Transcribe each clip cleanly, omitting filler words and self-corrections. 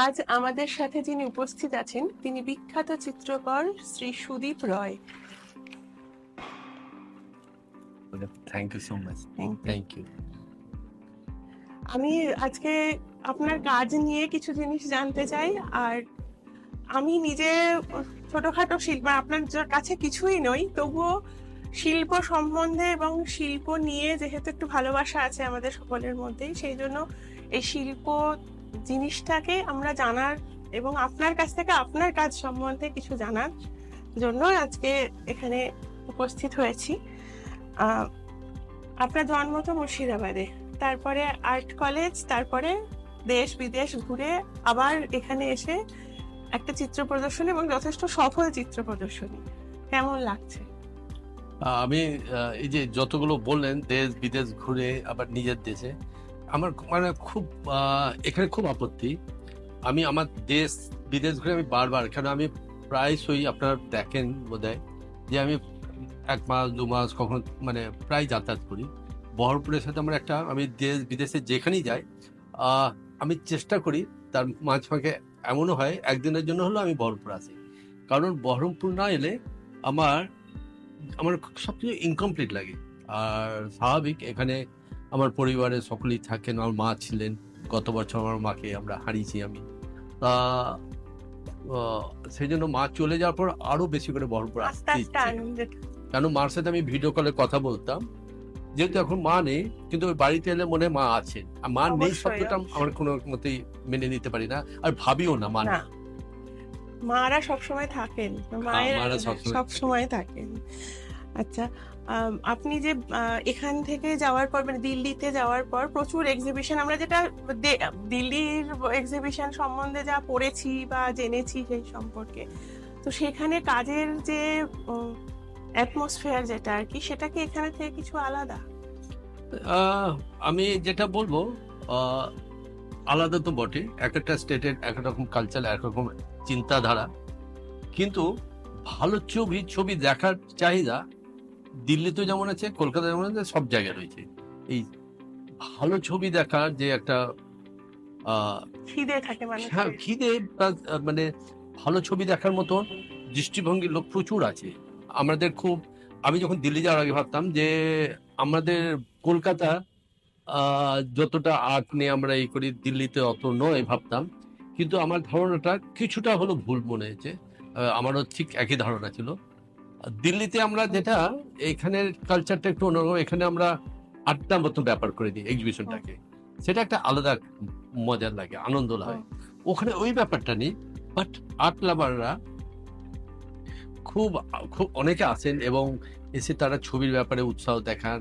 আজ আমাদের সাথে যিনি উপস্থিত আছেন তিনি বিখ্যাত চিত্রকর Shri Sudip Roy. Thank you so much. Thank you. আমি আজকে আপনার কাজ নিয়ে কিছু জিনিস জানতে চাই। আর আমি নিজে ছোটখাটো শিল্প, আপনার কাছে কিছুই নই, তবুও শিল্প সম্বন্ধে এবং শিল্প নিয়ে যেহেতু একটু ভালোবাসা আছে আমাদের সকলের মধ্যেই, সেই জন্য এই শিল্প জিনিসটাকে আমরা জানার এবং আপনার কাছ থেকে আপনার কাজ সম্বন্ধে কিছু জানার জন্য আজকে এখানে উপস্থিত হয়েছি। আপনার জন্ম তো মুর্শিদাবাদে, তারপরে আর্ট কলেজ, তারপরে দেশ বিদেশ ঘুরে আবার এখানে এসে একটা চিত্র প্রদর্শনী এবং যথেষ্ট সফল চিত্র প্রদর্শনী। কেমন লাগছে? আমি এই যে যতগুলো বললেন দেশ বিদেশ ঘুরে আবার নিজের দেশে, আমার মানে খুব এখানে খুব আপত্তি। আমি আমার দেশ বিদেশ ঘুরে আমি বারবার, কেন আমি প্রায়শই আপনারা দেখেন বোধহয় যে আমি 1 মাস 2 মাস কখনো মানে প্রায় যাতায়াত করি বহরমপুরের সাথে। আমার একটা, আমি দেশ বিদেশে যেখানেই যাই আমি চেষ্টা করি তার মাঝ ফাঁকে এমনও হয় একদিনের জন্য হলেও আমি বহরমপুর আসি, কারণ বহরমপুর না এলে আমার সবকিছু ইনকমপ্লিট লাগে। আর স্বাভাবিক, এখানে আমার পরিবারের সকলেই থাকেন, আমার মা ছিলেন, গত বছর আমার মাকে আমরা হারিয়েছি আমি। তা সেই জন্য মা চলে যাওয়ার পর আরো বেশি করে বহরমপুর আসতে ইচ্ছে, কেন মার সাথে আমি ভিডিও কলে কথা বলতাম। যেহেতু এখন মা নেই, কিন্তু ওই বাড়িতে এলে মনে মা আছেন, আর মা নেই শব্দটা আমার কোনো মতেই মেনে নিতে পারি না, আর ভাবিও না মা নেই। মারা সবসময় থাকেন, মায়েরা সবসময় থাকেন। আচ্ছা, আপনি যে এখান থেকে যাওয়ার পর মানে দিল্লিতে যাওয়ার পর প্রচুর এক্সিবিশন, আমরা যেটা দিল্লির এক্সিবিশন সম্বন্ধে যা পড়েছি বা জেনেছি সেই সম্পর্কে, তো সেখানে কাজের যে অ্যাটমসফিয়ার যেটা আর কি, সেটা কি এখানে থেকে কিছু আলাদা? আমি যেটা বলবো আলাদা তো বটে, এক একটা স্টেটের এক রকম কালচার, একরকম চিন্তাধারা, কিন্তু ভালো ছবি দেখার চাহিদা দিল্লিতে যেমন আছে, কলকাতা যেমন আছে, সব জায়গায় রয়েছে। এই ভালো ছবি দেখার যে একটা খিদে থাকে, খিদে, মানে ভালো ছবি দেখার মতো দৃষ্টিভঙ্গির লোক প্রচুর আছে আমাদের। খুব, আমি যখন দিল্লি যাওয়ার আগে ভাবতাম যে আমাদের কলকাতা যতটা আর্ট নিয়ে আমরা এই করি, দিল্লিতে অত নয় ভাবতাম, কিন্তু আমার ধারণাটা কিছুটা হলো ভুল মনে হয়েছে। আমারও ঠিক একই ধারণা ছিল। দিল্লিতে আমরা যেটা, এখানের কালচারটা একটু অন্যরকম, এখানে আমরা আড্ডার মতো ব্যাপার করে দিই এক্সিবিশনটাকে, সেটা একটা আলাদা মজার লাগে, আনন্দ লাগে। ওখানে ওই ব্যাপারটা নেই, বাট আর্ট লাভাররা খুব খুব অনেকে আসেন এবং এসে তারা ছবির ব্যাপারে উৎসাহ দেখান,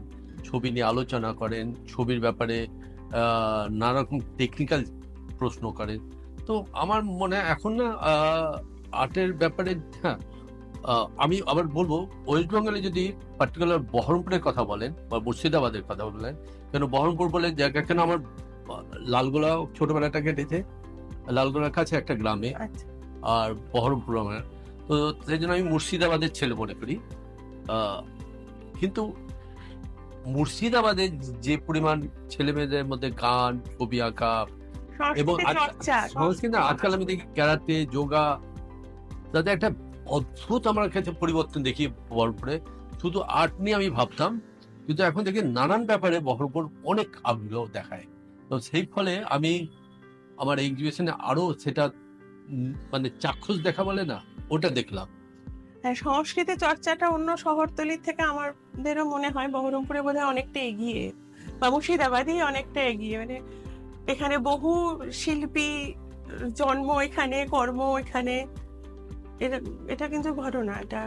ছবি নিয়ে আলোচনা করেন, ছবির ব্যাপারে নানা রকম টেকনিক্যাল প্রশ্ন করেন। তো আমার মনে হয় এখন না আর্টের ব্যাপারে, হ্যাঁ আমি আবার বলবো ওয়েস্ট বেঙ্গলে যদি পার্টিকুলার বহরমপুরের কথা বলেন বা মুর্শিদাবাদের কথা বলেন, কেন বহরমপুর বলে জায়গা, কেন আমার লালগোলা ছোটবেলাটা কেটেছে লালগোলার কাছে একটা গ্রামে, আর বহরমপুর আমার, তো সেই জন্য আমি মুর্শিদাবাদের ছেলে মনে করি। কিন্তু মুর্শিদাবাদে যে পরিমাণ ছেলে মেয়েদের মধ্যে গান, ছবি আঁকা এবং সংস্কৃতি, আজকাল আমি দেখি ক্যারাতে, যোগা, তাদের একটা অদ্ভুত আমার কাছে পরিবর্তন দেখি বহরমপুরে। শুধু আর্ট নিয়ে আমি ভাবতাম, কিন্তু এখন দেখি নানান ব্যাপারে বহরমপুর অনেক আগ্রহ দেখায়। তো সেই ফলে আমি আমার এক্সিবিশনে আরো সেটা মানে চাক্ষুষ দেখা বলে না, ওটা দেখলাম। সংস্কৃতি চর্চাটা অন্য শহরতলির থেকে আমাদেরও মনে হয় বহরমপুরে বোধহয় অনেকটা এগিয়ে, বা মুর্শিদাবাদই অনেকটা এগিয়ে। মানে এখানে বহু শিল্পী জন্ম, এখানে কর্ম, এখানে এটা কিন্তু ঘটনা, এটা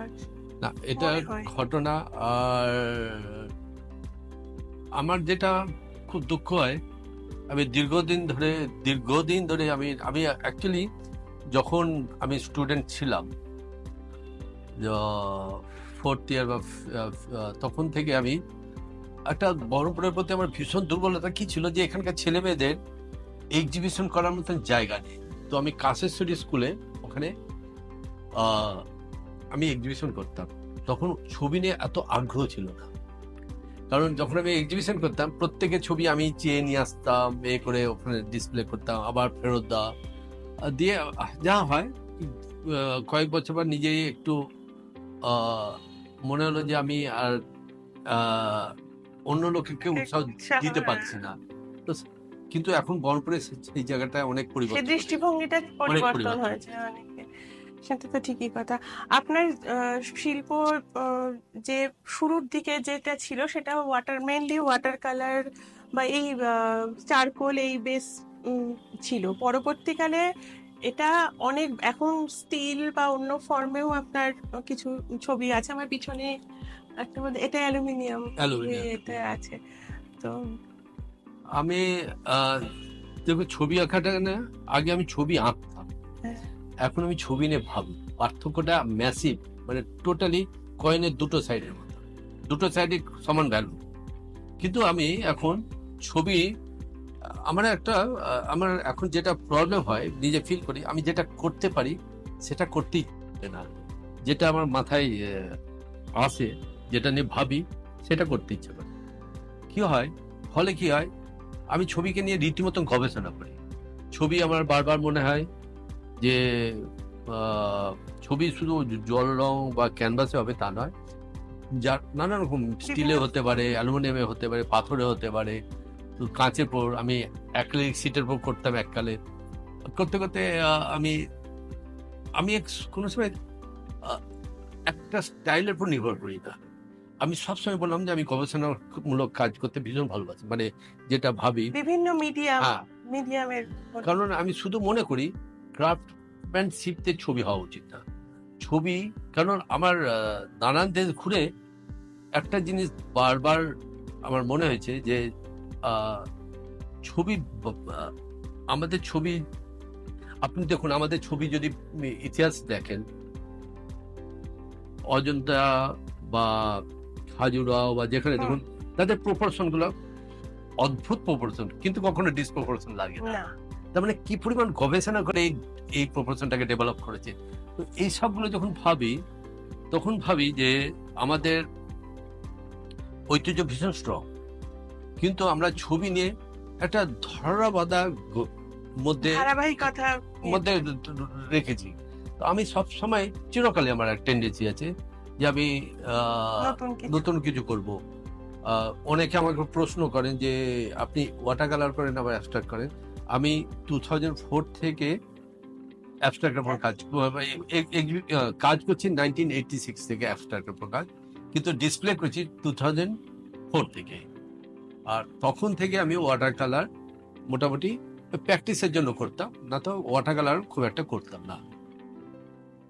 ঘটনা। আর আমার যেটা খুব দুঃখ হয়, আমি দীর্ঘদিন ধরে আমি অ্যাকচুয়ালি যখন আমি স্টুডেন্ট ছিলাম 4th ইয়ার বা তখন থেকে আমি একটা বহরমপুরের প্রতি আমার ভীষণ দুর্বলতা কি ছিল, যে এখানকার ছেলে মেয়েদের এক্সিবিশন করার মতন জায়গা নেই। তো আমি কাশেশ্বরী স্কুলে ওখানে আমি এক্সিবিশন করতাম, তখন ছবি নিয়ে এত আগ্রহ ছিল না, কারণ যখন আমি এক্সিবিশন করতাম প্রত্যেকের ছবি আমি চেয়ে নিয়ে আসতাম, করে ওখানে ডিসপ্লে করতাম, আবার ফেরত দেওয়া, দিয়ে যা হয় কয়েক বছর পর নিজেই একটু আহ, মনে হলো যে আমি আর আহ, অন্য লোককে উৎসাহ দিতে পারছি না। তো কিন্তু এখন বহরমপুরে সেই জায়গাটা অনেক সে পরিবর্তন হয়েছে। দৃষ্টিভঙ্গিটা অনেক পরিবর্তন পরিবর্তন হয়েছে অনেকে। সেটা তো ঠিকই কথা। আপনার শিল্প যে শুরুর দিকে যেটা ছিল সেটা মেনলি ওয়াটার কালার বা এই চারকোল এই বেস ছিল। পরবর্তীকালে এটা অনেক এখন স্টিল বা অন্য ফর্মেও আপনার কিছু ছবি আছে আমার পিছনে একটা মধ্যে, এটা অ্যালুমিনিয়াম অ্যালুমিনিয়াম। এটা আছে তো। আমি দেখো ছবি আঁকাটা না, আগে আমি ছবি আঁকতাম, হ্যাঁ, এখন আমি ছবি নিয়ে ভাবি। পার্থক্যটা ম্যাসিভ, মানে টোটালি কয়েনের দুটো সাইডের মতো, দুটো সাইডে সমান ভ্যালু। কিন্তু আমি এখন ছবি আমার এখন যেটা প্রবলেম হয় নিজে ফিল করি, আমি যেটা করতে পারি সেটা করতেই পারি না। যেটা আমার মাথায় আসে, যেটা নিয়ে ভাবি সেটা করতে ইচ্ছে করে। কি হয়, ফলে কি হয়, আমি ছবিকে নিয়ে রীতিমতন গবেষণা করি। ছবি আমার বারবার মনে হয় যে আহ, ছবি শুধু জল রং বা ক্যানভাসে হবে তা নয়, যার নানা রকম স্টিলে হতে পারে, অ্যালুমিনিয়ামে হতে পারে, পাথরে হতে পারে, তো কাঁচের পর আমি অ্যাক্রিলিক সিটের পর করতাম এককালে। করতে করতে আমি আমি কোনো সময় আহ, একটা স্টাইলের উপর নির্ভর করি না। আমি সবসময় বললাম যে আমি গবেষণামূলক কাজ করতে ভীষণ ভালোবাসি, মানে যেটা ভাবি। বিভিন্ন হ্যাঁ, মিডিয়ামের কারণ আমি শুধু মনে করি ক্রাফটম্যানশিপতে ছবি হওয়া উচিত না। ছবি, কারণ আমার নানান দেশ ঘুরে একটা জিনিস বারবার আমার মনে হয়েছে যে আহ, ছবি আমাদের ছবি, আপনি দেখুন আমাদের ছবি যদি ইতিহাস দেখেন, অজন্তা বা খাজুরাও বা যেখানে দেখুন, তাদের প্রপোর্শন গুলো অদ্ভুত প্রপোর্শন, কিন্তু কখনো ডিসপ্রপোর্শন লাগে না। না। তার মানে কি পরিমাণ গবেষণা করে এই প্রপোর্শনটাকে ডেভেলপ করেছে। তো এই সবগুলো যখন ভাবি, তখন ভাবি যে আমাদের ঐতিহ্য ভীষণ স্ট্রং, কিন্তু আমরা ছবি নিয়ে একটা ধরাবাঁধা মধ্যে ধারাবাহিকতা মধ্যে রেখেছি। তো আমি সব সময় চিরকালে আমার এক টেন্ডেন্সি আছে যে আমি নতুন কিছু করব। অনেকে আমাকে প্রশ্ন করেন যে আপনি ওয়াটার কালার করেন আবার অ্যাবস্ট্রাক্ট করেন। আমি 2004 থেকে অ্যাবস্ট্রাক্টের উপর কাজ করছি, 1986 থেকে অ্যাবস্ট্রাক্টের উপর কাজ, কিন্তু ডিসপ্লে করছি 2004 থেকে। আর তখন থেকে আমি ওয়াটার কালার মোটামুটি প্র্যাকটিসের জন্য করতাম, না তো ওয়াটার কালার খুব একটা করতাম না।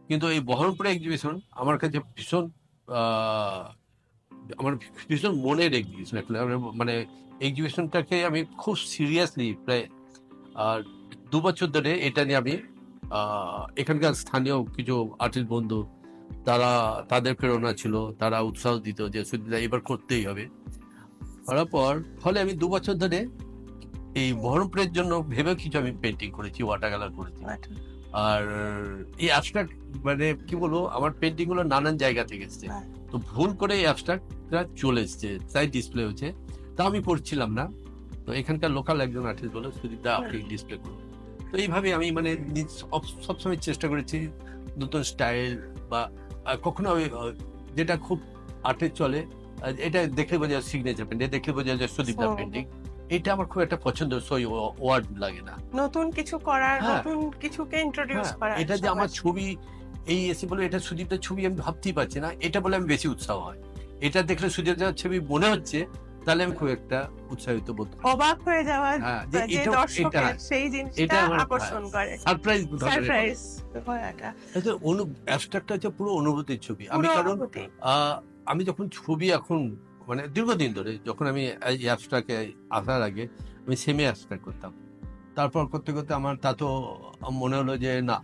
কিন্তু এই বহরমপুরে এক্সিবিশন আমার কাছে ভীষণ আমার ভীষণ মনের এক্সিবিশন। মানে এক্সিবিশনটাকে আমি খুব সিরিয়াসলি প্রায় 2 বছর ধরে এটা নিয়ে আমি এখানকার স্থানীয় কিছু আর্টিস্ট বন্ধু, তাদের প্রেরণা ছিল, তারা উৎসাহ দিত যে সুদীপদা এবার করতেই হবে। করার পর ফলে আমি 2 বছর ধরে এই বহরমপুরের জন্য ভেবে কিছু আমি পেন্টিং করেছি, ওয়াটার কালার করেছি। আর এই অ্যাবস্ট্রাক্ট, মানে কি বলবো, আমার পেন্টিং গুলো নানান জায়গা থেকে এসছে। তো ভুল করে এই অ্যাবস্ট্রাক্টটা চলে এসছে, তাই ডিসপ্লে হচ্ছে। তা আমি পড়ছিলাম না, তো এখানকার লোকাল একজন আর্টিস্ট বলে সুদীপদা আপনি ডিসপ্লে করুন। তো এইভাবে আমি মানে সবসময় চেষ্টা করেছি নতুন স্টাইল বা কখনো যেটা খুব আর্টে চলে, এটা দেখে বোঝা যায় সিগনেচার পেন্টিং, দেখে বোঝা যায় সুদীপদা পেন্টিং। এটা আমার খুব একটা পছন্দ, সই ওয়ার্ড লাগে না। নতুন কিছু করার, নতুন কিছুকে ইন্ট্রোডিউস করা। এটা যে আমার ছবি এই এসে বলে এটা সুদীপদার ছবি, আমি ভাবতেই পারছি না, এটা বলে আমি বেশি উৎসাহ হয়। এটা দেখলে সুদীপদার ছবি মনে হচ্ছে, তাহলে আমি খুব একটা উৎসাহিত বোধ করি। অবাক হয়ে যাওয়া যে দর্শকের সেই জিনিসটা আকর্ষণ করে, সারপ্রাইজ হওয়াটা। অ্যাবস্ট্রাক্ট হচ্ছে পুরো অনুভূতির ছবি। আমি কারণ আমি যখন ছবি এখন মানে দীর্ঘদিন ধরে, যখন আমি অ্যাবস্ট্রাক্টে আসার আগে আমি সেমি অ্যাবস্ট্রাক্ট করতাম। তারপর করতে করতে আমার তা তো মনে হলো যে না,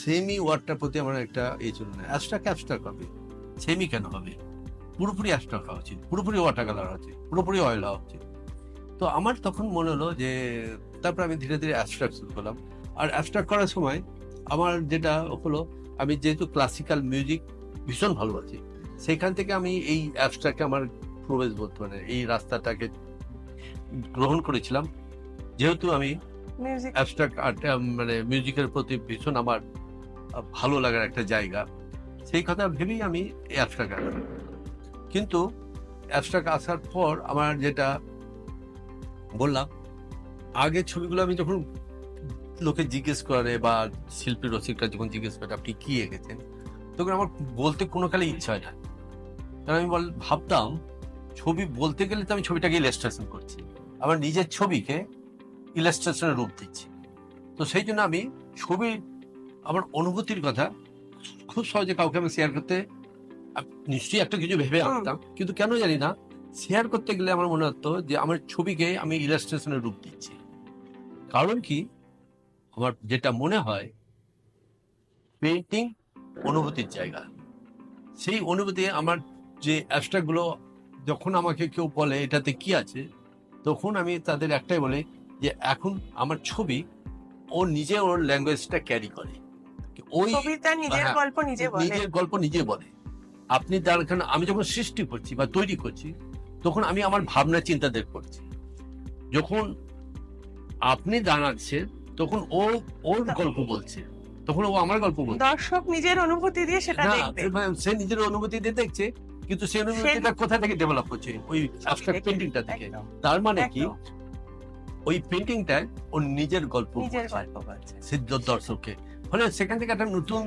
সেমি ওয়ার্ডটার প্রতি আমার একটা ছিল না। অ্যাবস্ট্রাক্ট হবে, সেমি কেন হবে? পুরোপুরি অ্যাবস্ট্রাক্ট হওয়া উচিত, পুরোপুরি ওয়াটার কালার হওয়া উচিত, পুরোপুরি অয়েল হওয়া উচিত। তো আমার তখন মনে হলো যে, তারপর আমি ধীরে ধীরে অ্যাবস্ট্রাক্ট শুরু করলাম। আর অ্যাবস্ট্রাক্ট করার সময় আমার যেটা হলো, আমি যেহেতু ক্লাসিক্যাল মিউজিক ভীষণ ভালোবাসি, সেখান থেকে আমি এই অ্যাবস্ট্রাক্টে আমার প্রবেশ, বলতে মানে এই রাস্তাটাকে গ্রহণ করেছিলাম। যেহেতু আমি মিউজিক অ্যাবস্ট্রাক্ট আর্ট, মানে মিউজিকের প্রতি ভীষণ আমার ভালো লাগার একটা জায়গা। সেই কথা ভেবেই আমি অ্যাবস্ট্রাক্ট আর্ট, কিন্তু অ্যাবস্ট্রাক্ট আসার পর আমার যেটা বললাম, আগের ছবিগুলো আমি যখন লোকে জিজ্ঞেস করে বা শিল্পী রসিকরা যখন জিজ্ঞেস করে আপনি কি এঁকেছেন, তখন আমার বলতে কোনো কালে ইচ্ছা হয় না। কারণ আমি ভাবতাম ছবি বলতে গেলে তো আমি ছবিটাকে ইলাস্ট্রেশন করছি, আমার নিজের ছবিকে ইলাস্ট্রেশনের রূপ দিচ্ছি। তো সেই জন্য আমি ছবি, আমার অনুভূতির কথা খুব সহজে কাউকে আমি শেয়ার করতে নিশ্চয়ই একটা কিছু ভেবে আঁকতাম, কিন্তু কেন জানি না শেয়ার করতে গেলে আমার মনে হতো যে আমার ছবিকে আমি ইলাস্ট্রেশনের রূপ দিচ্ছি। কারণ কি, আমার যেটা মনে হয় পেইন্টিং অনুভূতির জায়গা। সেই অনুভূতি আমার যে অ্যাবস্ট্রাক্ট গুলো যখন আমাকে কেউ বলে এটাতে কি আছে, তখন আমি তাদের একটাই বলি যে এখন আমার ছবি ও নিজে ওর ল্যাঙ্গুয়েজটা ক্যারি করে। ওই ছবিটা নিজের হ্যাঁ, গল্প নিজে বলে। নিজের গল্প নিজে বলে। আপনি তার কারণ আমি যখন সৃষ্টি করছি বা তৈরি করছি, তখন আমি আমার ভাবনা চিন্তাদের করছি। যখন আপনি দাঁড়াচ্ছেন তখন ও ওর গল্প বলছে, তখন ও আমার গল্প বলছে। দর্শক নিজের অনুভূতি দিয়ে সেটা না, দেখবে। সে নিজের অনুভূতি দিয়ে দেখছে, কিন্তু সেই অনুভূতিটা কোথা থেকে ডেভেলপ হচ্ছে? ওই অ্যাবস্ট্রাক্ট পেইন্টিংটা থেকে। একদম, তার মানে কি, একদম। ওই পেইন্টিংটা ওর নিজের গল্প নিজের বলছে গল্প বলছে। সে দর্শককে, ফলে সেখান থেকে একটা নতুন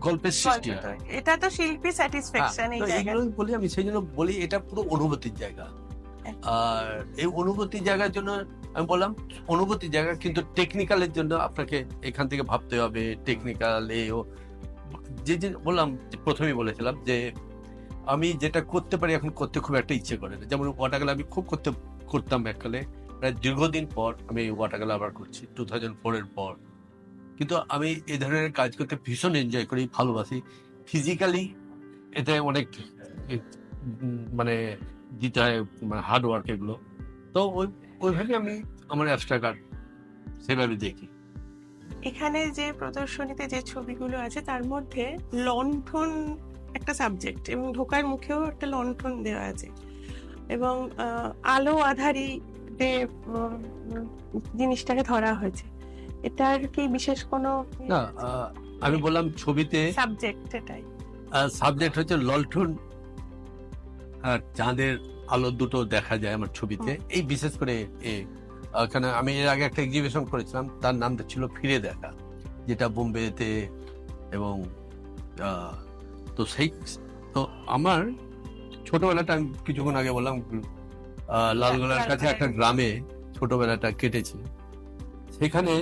গল্পের সৃষ্টি গল্প হয়। তৈরি। এটা তো শিল্পী স্যাটিসফ্যাকশন এই তো জায়গা। এগুলো বলি, আমি সেই জন্য বলি এটা পুরো অনুভূতির জায়গা। আর এই অনুভূতির জায়গার জন্য আমি বললাম অনুভূতির জায়গা, কিন্তু টেকনিক্যালের জন্য আপনাকে এখান থেকে ভাবতে হবে। টেকনিক্যাল যে বললাম, প্রথমেই বলেছিলাম যে আমি যেটা করতে পারি এখন করতে খুব একটা ইচ্ছে করে না। যেমন ওয়াটারকালার আমি খুব করতাম এককালে, প্রায় দীর্ঘদিন পর আমি ওয়াটারকালার আবার করছি 2004 এর পর। কিন্তু আমি এই ধরনের কাজ করতে ভীষণ এনজয় করি, ভালোবাসি। ফিজিক্যালি এতে অনেক মানে দিতে হয়, মানে হার্ড ওয়ার্ক এগুলো। তো ওইভাবে আমি আমার অ্যাবস্ট্রাক্ট আর্ট সেভাবে দেখি। এখানে যে প্রদর্শনীতে যে ছবিগুলো আছে তার মধ্যে লণ্ঠন একটা সাবজেক্ট, এবং ঢোকার মুখেও একটা লণ্ঠন দেওয়া আছে, এবং আলো আঁধারি যে জিনিসটাকে ধরা হয়েছে, এটার কি বিশেষ কোনো না, আমি বললাম ছবিতে সাবজেক্ট? এটাই সাবজেক্ট হচ্ছে লণ্ঠন আর চাঁদের আলো দুটো দেখা যায় আমার ছবিতে। এই বিশেষ করে এখানে আমি এর আগে একটা এক্সিবিশন করেছিলাম, তার নামটা ছিল ফিরে দেখা, যেটা বোম্বেতে। এবং তো তো আমার ছোটবেলাটা আমি কিছুক্ষণ আগে বললাম লালগোলার কাছে একটা গ্রামে ছোটবেলাটা কেটেছি। সেখানে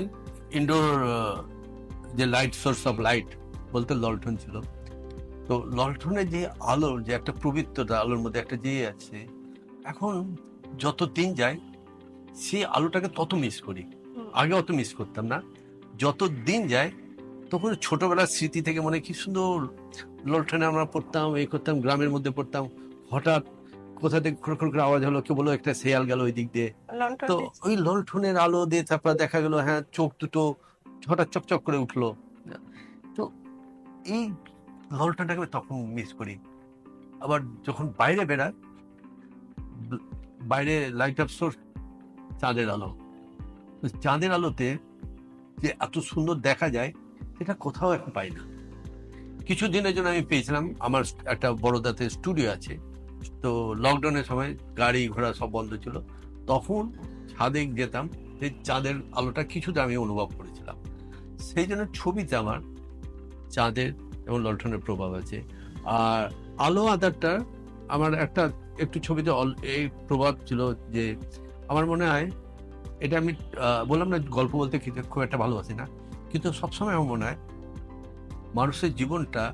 ইনডোর যে লাইট, সোর্স অফ লাইট বলতে লণ্ঠন ছিল। তো লণ্ঠনের যে আলোর যে একটা পবিত্রতা, আলোর মধ্যে একটা যে আছে, এখন যত দিন যায় সেই আলোটাকে তত মিস করি। আগে অত মিস করতাম না, যত দিন যায় তখন ছোটবেলার স্মৃতি থেকে মনে কি সুন্দর লণ্ঠনে আমরা পড়তাম, এই করতাম, গ্রামের মধ্যে পড়তাম। হঠাৎ কোথা থেকে খড়খড় করে আওয়াজ হলো, কেউ বলো একটা শেয়াল গেল ওই দিক দিয়ে। লণ্ঠন তো ওই লণ্ঠনের আলো দিয়ে তারপর দেখা গেল হ্যাঁ চোখ দুটো হঠাৎ চকচক করে উঠলো। তো এই লণ্ঠনটাকে আমি তখন মিস করি। আবার যখন বাইরে বেড়ায়, বাইরে লাইট অফ সোর্স চাঁদের আলো, চাঁদের আলোতে যে এত সুন্দর দেখা যায় সেটা কোথাও এখন পাই না। কিছুদিনের জন্য আমি পেয়েছিলাম, আমার একটা বড়দাতে স্টুডিও আছে, তো লকডাউনের সময় গাড়ি ঘোড়া সব বন্ধ ছিল, তখন ছাদে যেতাম, সেই চাঁদের আলোটা কিছুটা আমি অনুভব করেছিলাম। সেই জন্য ছবিতে আমার চাঁদের এবং লণ্ঠনের প্রভাব আছে। আর আলো আধারটা আমার একটা একটু ছবিতে এই প্রভাব ছিল যে আমার মনে হয় এটা আমি বললাম না গল্প বলতে খুব একটা ভালোবাসি না, কিন্তু সবসময় আমার মনে হয় মানুষের জীবনটা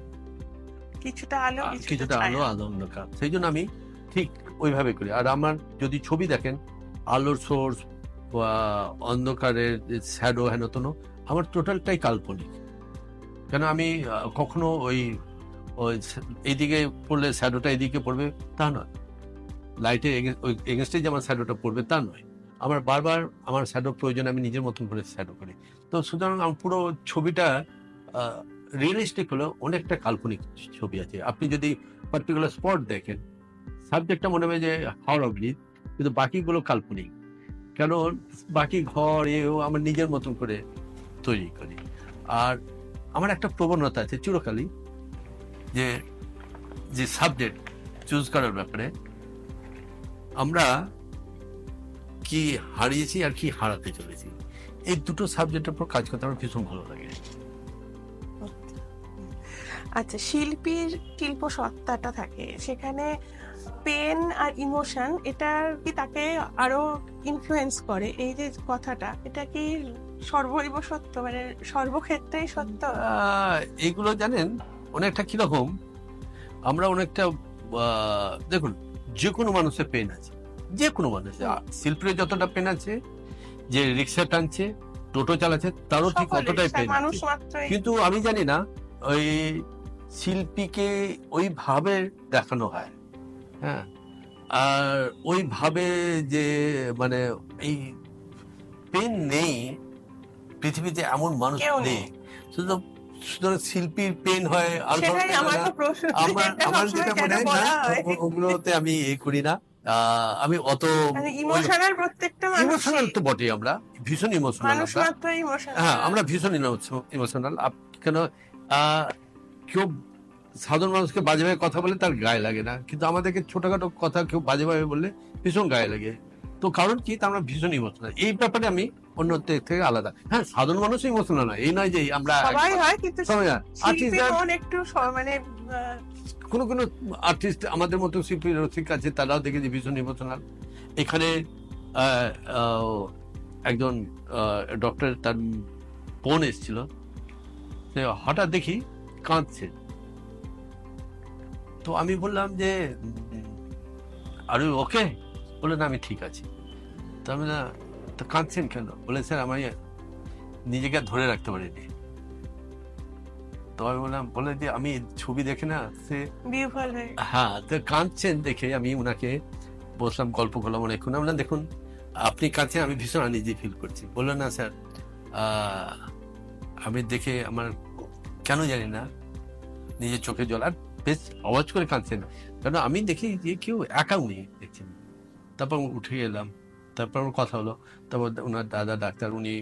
কিছুটা আলো কিছুটা আলো আলো অন্ধকার, সেই জন্য আমি ঠিক ওইভাবে করি। আর আমার যদি ছবি দেখেন আলোর সোর্স বা অন্ধকারের শ্যাডো হেন তেন, আমার টোটালটাই কাল্পনিক। কেন আমি কখনো ওই এইদিকে পড়লে শ্যাডোটা এদিকে পড়বে তা নয়, লাইটের এগেনস্টে যে আমার শ্যাডোটা পড়বে তা নয়। আমার বারবার আমার শ্যাডো প্রয়োজন, আমি নিজের মতন করে শ্যাডো করি। তো সুতরাং আমার পুরো ছবিটা রিয়েলিস্টিক হলেও অনেকটা কাল্পনিক ছবি আছে। আপনি যদি পার্টিকুলার স্পট দেখেন, সাবজেক্টটা মনে হয় যে হাওড়া ব্রিজ, কিন্তু বাকিগুলো কাল্পনিক। কেন বাকি ঘর এও আমার নিজের মতন করে তৈরি করি। আর আমার একটা প্রবণতা আছে চিরকালই, যে যে সাবজেক্ট চুজ করার ব্যাপারে আমরা কি হারিয়েছি আর কি হারাতে চলেছি, এই দুটো সাবজেক্টের উপর কাজ করতে আমার ভীষণ ভালো লাগে। আচ্ছা, শিল্পীর শিল্প সত্তাটা থাকে সেখানে, পেন আর ইমোশন এটা কি তাকে আরো ইনফ্লুয়েন্স করে? এই যে কথাটা, এটা কি সর্বৈব সত্য, মানে সর্বক্ষেত্রেই সত্য? এগুলো জানেন অনেকটা কিরকম, আমরা অনেকটা দেখুন, যে কোনো মানুষের পেন আছে, যে কোনো মানুষের, শিল্পীর যতটা পেন আছে, যে রিক্সা টানছে, টোটো চালাচ্ছে, তারও ঠিক সকলের, অতটাই পেন মানুষ আছে। মাত্রই। কিন্তু আমি জানি না ওই শিল্পীকে ওইভাবে দেখানো হয়, হ্যাঁ, আর ওইভাবে যে মানে এই পেন নেই পৃথিবীতে, এমন মানুষ কেউ নেই। নেই। শুধু সুতরাং শিল্পীর পেন হয় আর সেটাই আমার তো প্রশ্ন, আমার এটা আমার সবসময় যেটা কেন মনে হয় না, বলা হয়? ওগুলোতে আমি করি না। আমি অত মানে ইমোশনাল, প্রত্যেকটা ইমোশনাল মানুষই, তো বটেই, আমরা ভীষণ ইমোশনাল। মানুষ আমরা, মাত্রই ইমোশনাল। হ্যাঁ, আমরা ভীষণ ইমোশনাল। কেন কেউ সাধারণ মানুষকে বাজেভাবে কথা বলে তার গায়ে লাগে না, কিন্তু আমাদেরকে ছোটখাটো কথা কেউ বাজেভাবে বললে ভীষণ গায়ে লাগে। তো কারণ কি, তা আমরা ভীষণ ইমোশনাল। এই ব্যাপারে আমি অন্য থেকে আলাদা। হ্যাঁ, সাধারণ মানুষই ইমোশনাল না, এই নয় যে আমরা সবাই হয়, কিন্তু সবাই হয়। শিল্পী আর্টিস্ট, মন একটু মানে কোনো কোনো আর্টিস্ট আমাদের মতো শিল্পী রসিক আছে, তারাও দেখেছি ভীষণ ইমোশনাল। এখানে একজন ডক্টর, তার বোন এসেছিল, সে হঠাৎ দেখি কাঁদছে। তো আমি বললাম যে আর ওকে, বলে না আমি ঠিক আছি। তো আমি না, তো কাঁদছেন কেন? বলে স্যার আমি নিজেকে আর ধরে রাখতে পারিনি। তো আমি বললাম, বলে যে আমি ছবি দেখে না সে, বিহ্বল হয়ে। হ্যাঁ, তো কাঁদছেন দেখে আমি ওনাকে বসলাম, গল্প করলাম অনেকক্ষণ। আমরা, দেখুন আপনি কাঁদছেন, আমি ভীষণ আনইজি ফিল করছি। বললো না স্যার, আমি দেখে আমার কেন জানি না নিজের চোখে জল, আর বেশ আওয়াজ করে কাঁদছেন, কারণ আমি দেখি যে কেউ একা উনি দেখছেন। তারপর উঠে গেলাম, তারপর আমার কথা হলো। তারপর ওনার দাদা ডাক্তার, উনি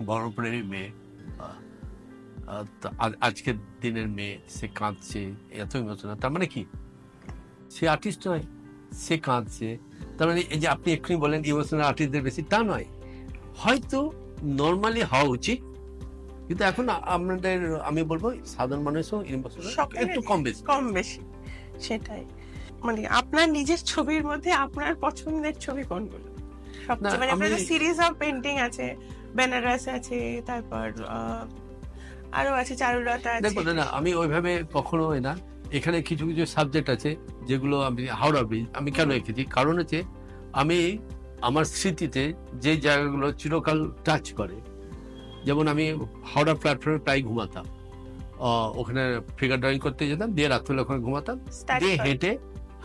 বহরমপুরেরই মেয়ে, আজকের দিনের মেয়ে, সে কাঁদছে, এত ইমোশনাল। তার মানে কি, সে আর্টিস্ট নয়, সে কাঁদছে। তার মানে এই যে আপনি এক্ষুনি বলেন ইমোশনাল আর্টিস্টদের বেশি, তা নয়, হয়তো নর্মালি হওয়া উচিত, কিন্তু এখন আমাদের, আমি বলবো সাধারণ মানুষও ইমোশনাল একটু কম বেশি। কম বেশি, সেটাই। মানে আপনার নিজের ছবির মধ্যে আপনার পছন্দের ছবি কোনগুলো সবচেয়ে? মানে আপনার সিরিজ অফ পেন্টিং আছে, বেনারস আছে, তারপর আরো আছে, চারুলতা আছে। দেখো না, আমি ওইভাবে কখনো না, এখানে কিছু কিছু সাবজেক্ট আছে যেগুলো আমি, হাওড়া ব্রিজ আমি কেন এঁকেছি, কারণ হচ্ছে আমি আমার স্মৃতিতে যে জায়গাগুলো চিরকাল টাচ করে, যেমন আমি হাওড়া প্ল্যাটফর্মে প্রায় ঘুমাতাম, ওখানে ফিগার ড্রয়িং করতে যেতাম, দিয়ে রাত্রে ওখানে ঘুমাতাম, দিয়ে হেঁটে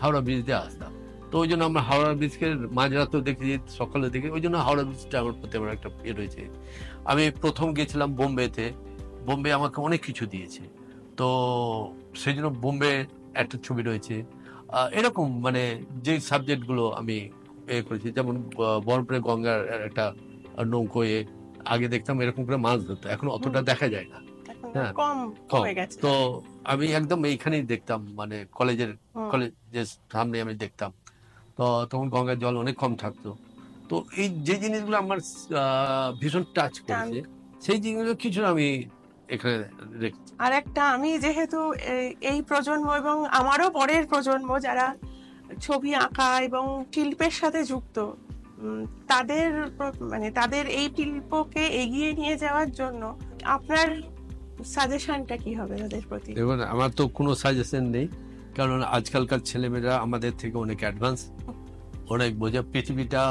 হাওড়া ব্রিজ দিয়ে আসতাম। তো ওই জন্য আমরা হাওড়া ব্রিজকে মাঝরাতেও দেখেছি, সকালে দেখি, ওই জন্য হাওড়া ব্রিজটা আমার প্রতি আমার একটা ইয়ে রয়েছে। আমি প্রথম গেছিলাম বোম্বেতে, বোম্বে আমাকে অনেক কিছু দিয়েছে, তো সেই জন্য বোম্বে একটা ছবি রয়েছে। এরকম মানে যে সাবজেক্টগুলো আমি করেছি, যেমন বহরমপুরে গঙ্গার একটা নৌকোয় আগে দেখতাম এরকম করে মাছ ধরতো, এখন অতটা দেখা যায় না, হ্যাঁ, কম হয়ে গেছে। তো আমি একদম এইখানেই দেখতাম, মানে কলেজের সামনে আমি দেখতাম, তো তখন গঙ্গার জল অনেক কম থাকতো। তো এই যে জিনিসগুলো আমার ভীষণ টাচ করেছে, সেই জিনিসগুলো কিছু আমি এখানে রেখেছি। আর একটা, আমি যেহেতু এই প্রজন্ম এবং আমারও পরের প্রজন্ম যারা ছবি আঁকা এবং শিল্পের সাথে যুক্ত, তাদের মানে তাদের এই শিল্পকে এগিয়ে নিয়ে যাওয়ার জন্য আপনার সাজেশনটা কি হবে তাদের প্রতি? দেখুন, আমার তো কোনো সাজেশন নেই, কারণ আজকালকার ছেলেমেয়েরা আমাদের থেকে অনেক অ্যাডভান্স, অনেক বোঝে। পৃথিবীটা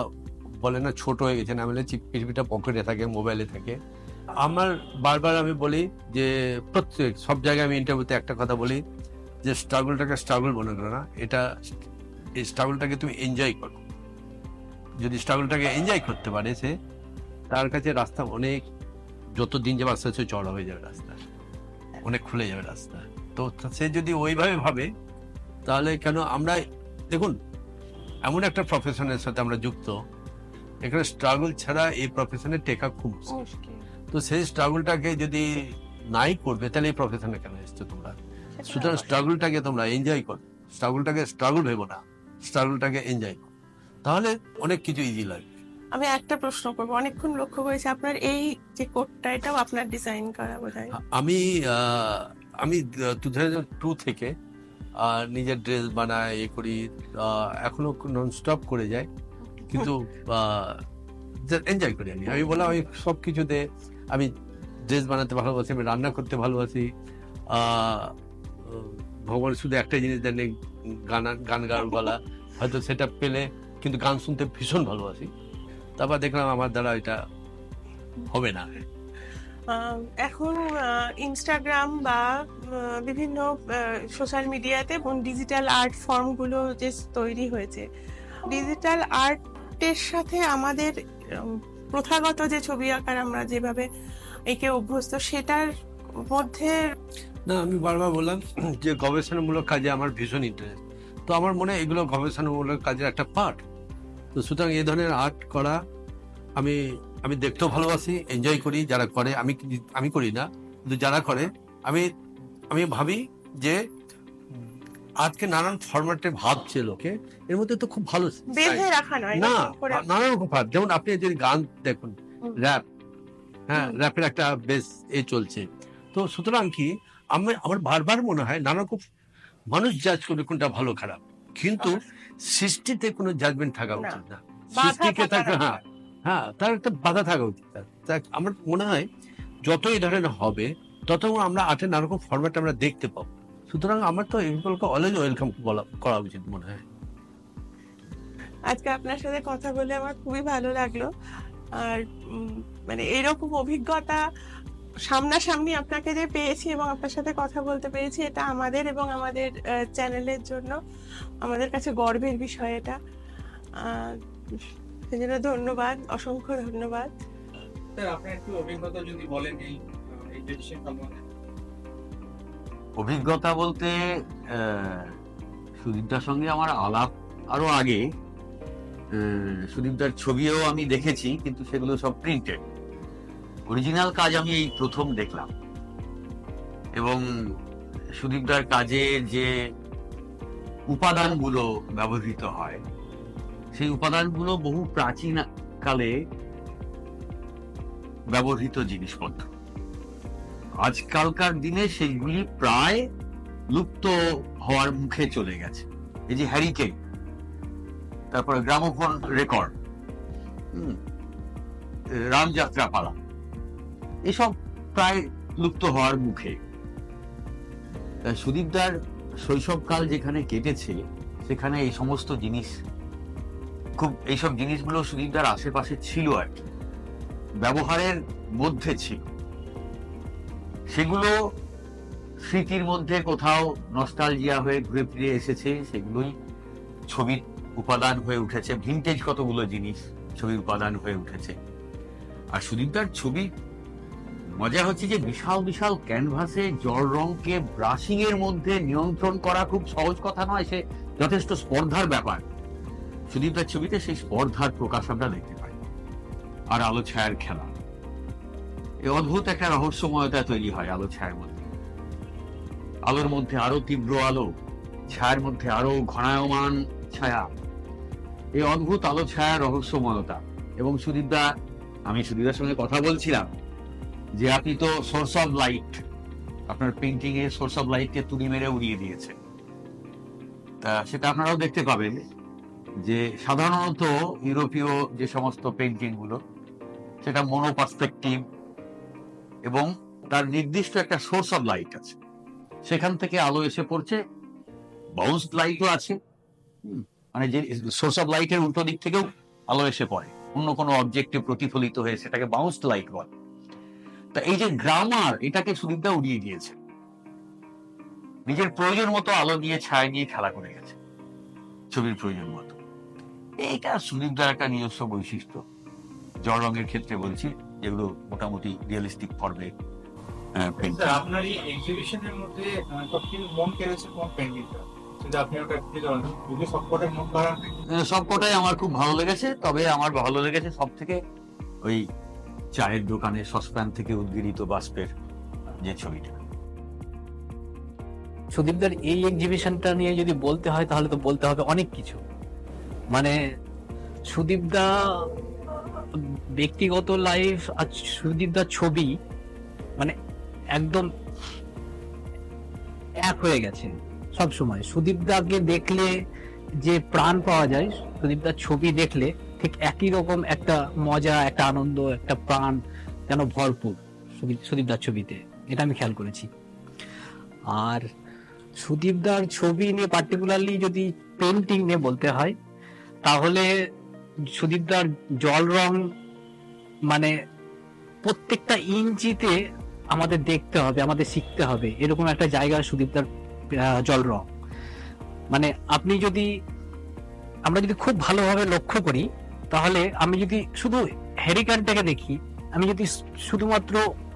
বলে না ছোট হয়ে গেছে, না বলে পৃথিবীটা পকেটে থাকে, মোবাইলে থাকে। আমার বারবার আমি বলি যে প্রত্যেক সব জায়গায় আমি ইন্টারভিউতে একটা কথা বলি, যে স্ট্রাগলটাকে স্ট্রাগল মনে করো না, এটা, এই স্ট্রাগলটাকে তুমি এনজয় করো। যদি স্ট্রাগলটাকে এনজয় করতে পারে সে, তার কাছে রাস্তা অনেক, যত দিন যাবে আস্তে আস্তে চড়া হয়ে যাবে রাস্তা, অনেক খুলে যাবে রাস্তা। তো সে যদি ওইভাবে ভাবে, তাহলে কেন আমরা, দেখুন এমন একটা প্রফেশনের সাথে আমরা যুক্ত, এখানে স্ট্রাগল ছাড়া এই প্রফেশনে টেকা খুব মুশকিল। মুশকিল। তো সেই স্ট্রাগলটাকে যদি নাই করবে তাহলে এই প্রফেশনে কেন এসছো তোমরা? সেটা সুতরাং অবশ্যই। স্ট্রাগলটাকে তোমরা এনজয় করো, স্ট্রাগলটাকে স্ট্রাগল ভেবো না, স্ট্রাগলটাকে এনজয় করো, তাহলে অনেক কিছু ইজি লাগবে। আমি একটা প্রশ্ন করবো, অনেকক্ষণ লক্ষ্য করেছি আপনার এই যে কোটটা, এটাও আপনার ডিজাইন করা বোধহয়। আমি আমি 2002 থেকে নিজের ড্রেস বানাই, এ করি, এখনো নন স্টপ করে যাই, কিন্তু এনজয় করি। আমি বললাম আমি সব কিছুতে, আমি ড্রেস বানাতে ভালোবাসি, আমি রান্না করতে ভালোবাসি। আহ, ভগবান শুধু একটাই জিনিস দেন, গান গান গলা, হয়তো সেটা পেলে, কিন্তু গান শুনতে ভীষণ ভালোবাসি। তারপর দেখলাম আমার দ্বারা এটা হবে না। এখন ইনস্টাগ্রাম বা বিভিন্ন সোশ্যাল মিডিয়াতে ডিজিটাল আর্ট ফর্মগুলো যে তৈরি হয়েছে, ডিজিটাল আর্টের সাথে আমাদের প্রথাগত যে ছবি আঁকার আমরা যেভাবে একে অভ্যস্ত, সেটার মধ্যে না, আমি বারবার বললাম যে গবেষণামূলক কাজে আমার ভীষণ ইন্টারেস্ট। তো আমার মনে হয় এগুলো গবেষণামূলক কাজের একটা পার্ট। তো সুতরাং এই ধরনের আর্ট করা আমি আমি দেখতেও ভালোবাসি, এনজয় করি। যারা করে, আমি করি না, কিন্তু যারা করে, আমি আমি ভাবি যে আর্টকে নানান ফরম্যাটে ভাবছে লোকে, এর মধ্যে তো খুব ভালো বেঁধে রাখা নয়, না, এরকম করে। নানা রকম ভাব। যেমন আপনি যদি গান দেখুন, র্যাপ, হ্যাঁ, র্যাপের একটা বেশ চলছে। তো সুতরাং কি, আমার বারবার মনে হয় নানা রকম মানুষ জাজ করবে কোনটা ভালো খারাপ, কিন্তু সৃষ্টিতে কোনো জাজমেন্ট থাকা না, উচিত না। বাধা সৃষ্টিকে থাকা তাকে, দরকার। হ্যাঁ, তার একটা বাধা থাকা উচিত। আমার মনে হয় যত এই ধরনের হবে, তত আমরা আর্টের নানা রকম ফরম্যাট আমরা দেখতে পাবো। সুতরাং আমার তো এগুলোকে অলওয়েজ ওয়েলকাম করা উচিত মনে হয়। আজকে আপনার সাথে কথা বলে আমার খুবই ভালো লাগলো। আর মানে এরকম অভিজ্ঞতা সামনাসামনি আপনাকে যে পেয়েছি এবং আপনার সাথে কথা বলতে পেরেছি, এটা আমাদের এবং আমাদের চ্যানেলের জন্য আমাদের কাছে গর্বের বিষয় এটা। সেজন্য ধন্যবাদ, অসংখ্য ধন্যবাদ। স্যার, আপনার একটু অভিজ্ঞতা যদি বলেন এই ট্রেডিশন সম্বন্ধে। অভিজ্ঞতা বলতে সুদীপদার সঙ্গে আমার আলাপ আরো আগে। সুদীপদার ছবিও আমি দেখেছি, কিন্তু সেগুলো সব প্রিন্টেড। অরিজিনাল কাজ আমি এই প্রথম দেখলাম। এবং সুদীপদার কাজে যে উপাদানগুলো ব্যবহৃত হয়, সেই উপাদানগুলো বহু প্রাচীন কালে ব্যবহৃত জিনিসপত্র। আজকালকার দিনে সেগুলি প্রায় লুপ্ত হওয়ার মুখে চলে গেছে। এই যে হ্যারিকেন, তারপরে গ্রামোফোন রেকর্ড, রামযাত্রা পালা, এসব প্রায় লুপ্ত হওয়ার মুখে। সুদীপদার শৈশবকাল যেখানে কেটেছে, সেখানে এই সমস্ত জিনিস এইসব জিনিসগুলো সুদীপদার আশেপাশে ছিল আর কি, ব্যবহারের মধ্যে ছিল। সেগুলো স্মৃতির মধ্যে কোথাও নস্টালজিয়া হয়ে ঘুরে ফিরে এসেছে, সেগুলোই ছবির উপাদান হয়ে উঠেছে। ভিন্টেজ কতগুলো জিনিস ছবির উপাদান হয়ে উঠেছে। আর সুদীপদার ছবি মজা হচ্ছে যে বিশাল বিশাল ক্যানভাসে জল রংকে ব্রাশিং এর মধ্যে নিয়ন্ত্রণ করা খুব সহজ কথা নয়। সে যথেষ্ট স্পর্ধার ব্যাপার। সুদীপদার ছবিতে সেই স্পর্ধার প্রকাশ আমরা দেখতে পাই। আর আলো ছায়ার খেলা, এই অদ্ভুত একটা রহস্যময়তা তৈরি হয় আলো ছায়ার মধ্যে। আলোর মধ্যে আরো তীব্র আলো, ছায়ার মধ্যে আরো ঘনায়মান ছায়া, এই অদ্ভুত আলো ছায়ার রহস্যময়তা। এবং আমি সুদীপদার সঙ্গে কথা বলছিলাম যে আপনি তো সোর্স অফ লাইট, আপনার পেন্টিং এ সোর্স অফ লাইটকে তুড়ি মেরে উড়িয়ে দিয়েছে। তা সেটা আপনারাও দেখতে পাবেন যে সাধারণত ইউরোপীয় যে সমস্ত পেন্টিং গুলো, সেটা মনোপার্সপেক্টিভ এবং তার নির্দিষ্ট একটা সোর্স অফ লাইট আছে, সেখান থেকে আলো এসে পড়ছে। বাউন্সড লাইটও আছে, মানে যে সোর্স অফ লাইটের উল্টো দিক থেকেও আলো এসে পড়ে, অন্য কোনো অবজেক্টে প্রতিফলিত হয়ে, সেটাকে বাউন্সড লাইট বলে। তা এই যে গ্রামার, এটাকে সুদীপদা উড়িয়ে দিয়েছে। নিজের প্রয়োজন মতো আলো নিয়ে ছায়া নিয়ে খেলা করে গেছে, ছবির প্রয়োজন মতো। এইটা সুদীপদার একটা নিজস্ব বৈশিষ্ট্য। জল রঙের ক্ষেত্রে বলছি, যেগুলো মোটামুটি রিয়েলিস্টিক ফর্মে। স্যার, আপনার এই এক্সিবিশনের মধ্যে সবচেয়ে মন কেড়েছে কোন পেন্টিংটা? যদি আপনি ওটা একটু জানান, যদি সবকটাই মন খারাপ সবকটাই আমার খুব ভালো লেগেছে, তবে আমার ভালো লেগেছে সব থেকে ওই চায়ের দোকানে সসপ্যান থেকে উদ্গীরিত বাষ্পের যে ছবিটা। সুদীপদার এই এক্সিবিশনটা নিয়ে যদি বলতে হয় তাহলে তো বলতে হবে অনেক কিছু। মানে সুদীপদা ব্যক্তিগত লাইফ আর সুদীপদার ছবি মানে একদম এক হয়ে গেছে সব সময়। সুদীপদাকে দেখলে যে প্রাণ পাওয়া যায়, সুদীপদার ছবি দেখলে ঠিক একই রকম একটা মজা, একটা আনন্দ, একটা প্রাণ যেন ভরপুর সুদীপদার ছবিতে, এটা আমি খেয়াল করেছি। আর সুদীপদার ছবি নিয়ে পার্টিকুলারলি যদি পেন্টিং নিয়ে বলতে হয় তাহলে সুদীপদার জল রং মানে প্রত্যেকটা ইঞ্চিতে আমাদের দেখতে হবে, আমাদের শিখতে হবে, এরকম একটা জায়গা সুদীপদার জল রং। মানে আমরা যদি খুব ভালোভাবে লক্ষ্য করি তাহলে আমি যদি শুধু হেরিকেনটাকে দেখি, আমি যদি শুধুমাত্র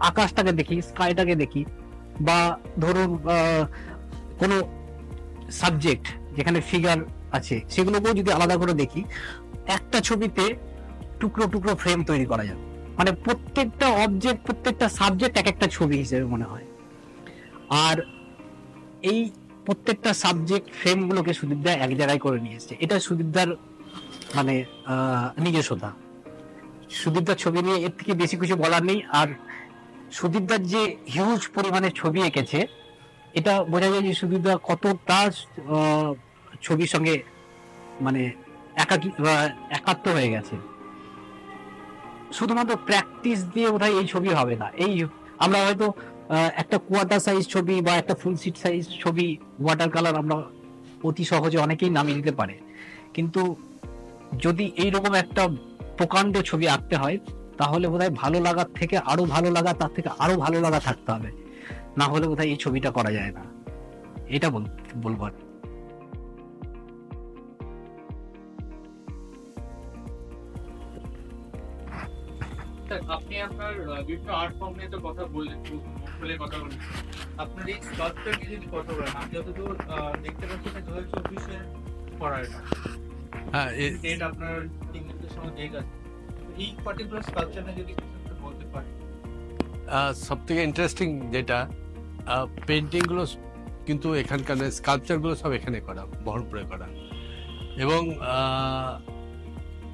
আকাশটাকে দেখি, স্কাইটাকে দেখি, বা ধরুন কোনো সাবজেক্ট যেখানে ফিগার আছে সেগুলোকেও যদি আলাদা করে দেখি, একটা ছবিতে টুকরো টুকরো ফ্রেম তৈরি করা যাবে। মানে প্রত্যেকটা অবজেক্ট, প্রত্যেকটা সাবজেক্ট এক একটা ছবি হিসেবে মনে হয়। আর এই প্রত্যেকটা সাবজেক্ট ফ্রেম গুলোকে সুদীপদা এক জায়গায় করে নিয়ে এসেছে, এটা সুদীপদার মানে নিজস্বতা। সুদীপদার ছবি নিয়ে এর থেকে বেশি কিছু বলার নেই। আর সুদীপদার যে হিউজ পরিমাণে ছবি এঁকেছে, এটা বোঝা যায় যে সুদীপদা কতটা ছবির সঙ্গে মানে একাত্ম হয়ে গেছে। শুধুমাত্র প্র্যাকটিস দিয়ে বোধহয় এই ছবি হবে না। এই আমরা হয়তো একটা কোয়ার্টার সাইজ ছবি বা একটা ফুল সিট সাইজ ছবি ওয়াটার কালার আমরা অতি সহজে অনেকেই নামিয়ে দিতে পারে, কিন্তু যদি এইরকম একটা প্রকাণ্ড ছবি আঁকতে হয় তাহলে বোধহয় ভালো লাগার থেকে আরো ভালো লাগা, তার থেকে আরো ভালো লাগা থাকতে হবে, না হলে বোধহয় এই ছবিটা করা যায় না। এটা বলবো আর কি। স্যার, আপনি আপনার বিভিন্ন আর্ট ফর্ম নিয়ে তো কথা বললেন, খুলে কথা বললেন। আপনার এই স্কাল্পচার নিয়ে যদি কথা বলেন, আমি যতদূর দেখতে পাচ্ছি না 2024-এ করা এটা। হ্যাঁ, ডেট আপনার ইংলিশের সময় ডেট আছে। এই পার্টিকুলার স্কাল্পচার নিয়ে যদি কিছু একটু বলতে পারেন। সব থেকে ইন্টারেস্টিং যেটা, পেন্টিং গুলো কিন্তু এখানকার স্কাল্পচার গুলো সব এখানে করা, বহরমপুরে করা। এবং